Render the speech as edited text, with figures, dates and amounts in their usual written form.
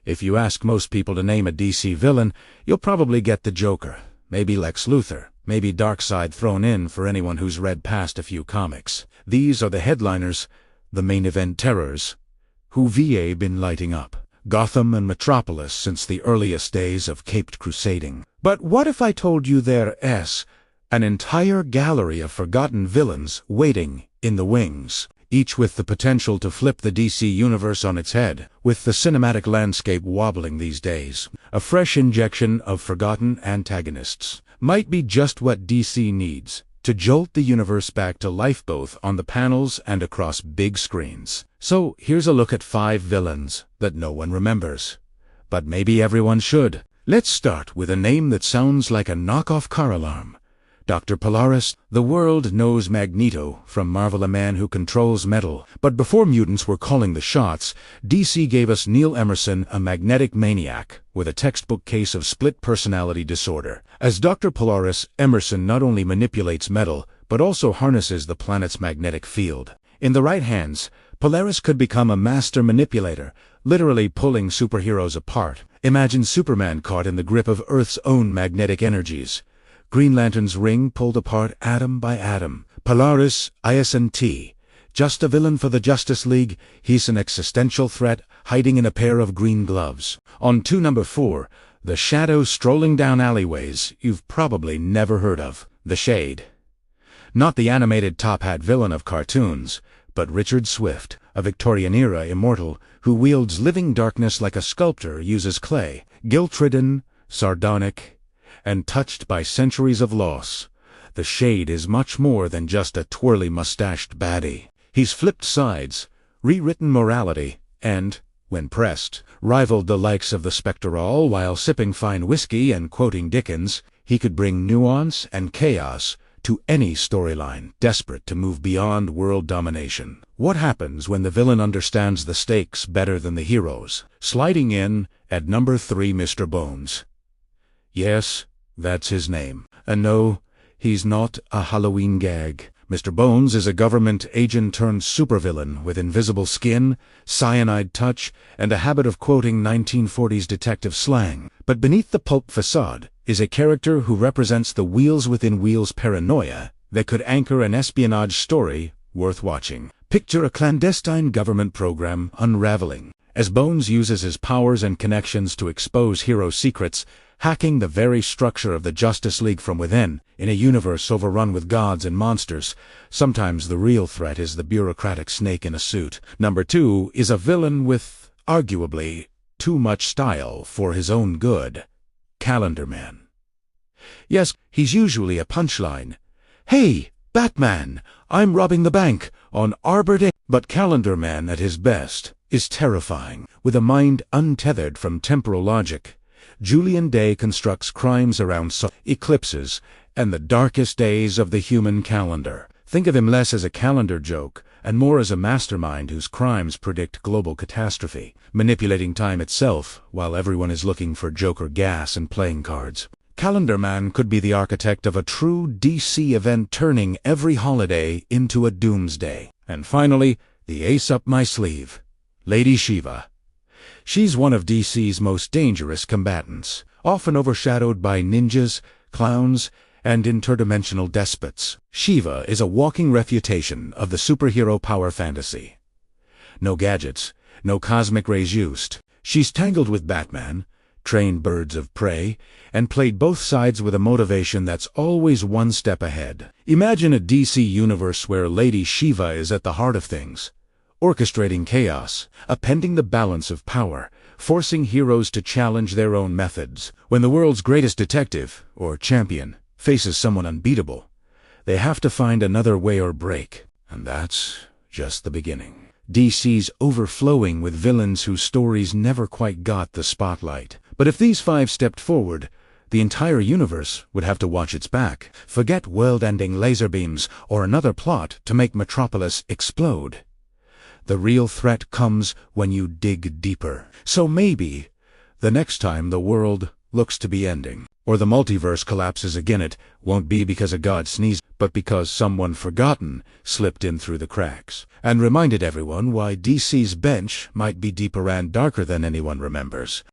If you ask most people to name a DC villain, you'll probably get the Joker, maybe Lex Luthor, maybe Darkseid thrown in for anyone who's read past a few comics. These are the headliners, the main event terrors, who VA been lighting up. Gotham and Metropolis since the earliest days of caped crusading. But what if I told you there's an entire gallery of forgotten villains waiting in the wings, each with the potential to flip the DC universe on its head, with the cinematic landscape wobbling these days? A fresh injection of forgotten antagonists might be just what DC needs to jolt the universe back to life, both on the panels and across big screens. So here's a look at 5 villains that no one remembers, but maybe everyone should. Let's start with a name that sounds like a knockoff car alarm. Dr. Polaris. The world knows Magneto from Marvel, a man who controls metal. But before mutants were calling the shots, DC gave us Neil Emerson, a magnetic maniac with a textbook case of split personality disorder. As Dr. Polaris, Emerson not only manipulates metal, but also harnesses the planet's magnetic field. In the right hands, Polaris could become a master manipulator, literally pulling superheroes apart. Imagine Superman caught in the grip of Earth's own magnetic energies. Green Lantern's ring pulled apart atom by atom. Polaris isn't just a villain for the Justice League, he's an existential threat hiding in a pair of green gloves. On to number 4, the shadow strolling down alleyways you've probably never heard of. The Shade. Not the animated top hat villain of cartoons, but Richard Swift, a Victorian-era immortal who wields living darkness like a sculptor uses clay. Guilt-ridden, sardonic, and touched by centuries of loss, the Shade is much more than just a twirly mustached baddie. He's flipped sides, rewritten morality, and, when pressed, rivaled the likes of the Spectre. All while sipping fine whiskey and quoting Dickens. He could bring nuance and chaos to any storyline, desperate to move beyond world domination. What happens when the villain understands the stakes better than the heroes? Sliding in at number 3, Mr. Bones. Yes, that's his name. And no, he's not a Halloween gag. Mr. Bones is a government agent turned supervillain with invisible skin, cyanide touch, and a habit of quoting 1940s detective slang. But beneath the pulp facade is a character who represents the wheels within wheels paranoia that could anchor an espionage story worth watching. Picture a clandestine government program unraveling, as Bones uses his powers and connections to expose hero secrets, hacking the very structure of the Justice League from within. In a universe overrun with gods and monsters, sometimes the real threat is the bureaucratic snake in a suit. Number 2 is a villain with, arguably, too much style for his own good. Calendar Man. Yes, he's usually a punchline. "Hey, Batman, I'm robbing the bank on Arbor Day." But Calendar Man at his best is terrifying. With a mind untethered from temporal logic, Julian Day constructs crimes around eclipses and the darkest days of the human calendar. Think of him less as a calendar joke and more as a mastermind whose crimes predict global catastrophe, manipulating time itself while everyone is looking for Joker gas and playing cards. Calendar Man could be the architect of a true DC event, turning every holiday into a doomsday. And finally, the ace up my sleeve, Lady Shiva. She's one of DC's most dangerous combatants, often overshadowed by ninjas, clowns, and interdimensional despots. Shiva is a walking refutation of the superhero power fantasy. No gadgets, no cosmic rays used. She's tangled with Batman, trained birds of prey, and played both sides with a motivation that's always one step ahead. Imagine a DC universe where Lady Shiva is at the heart of things, orchestrating chaos, upending the balance of power, forcing heroes to challenge their own methods. When the world's greatest detective, or champion, faces someone unbeatable, they have to find another way or break. And that's just the beginning. DC's overflowing with villains whose stories never quite got the spotlight. But if these 5 stepped forward, the entire universe would have to watch its back. Forget world-ending laser beams or another plot to make Metropolis explode. The real threat comes when you dig deeper. So maybe the next time the world looks to be ending, Or the multiverse collapses again. It won't be because a god sneezed, but because someone forgotten slipped in through the cracks and reminded everyone why DC's bench might be deeper and darker than anyone remembers.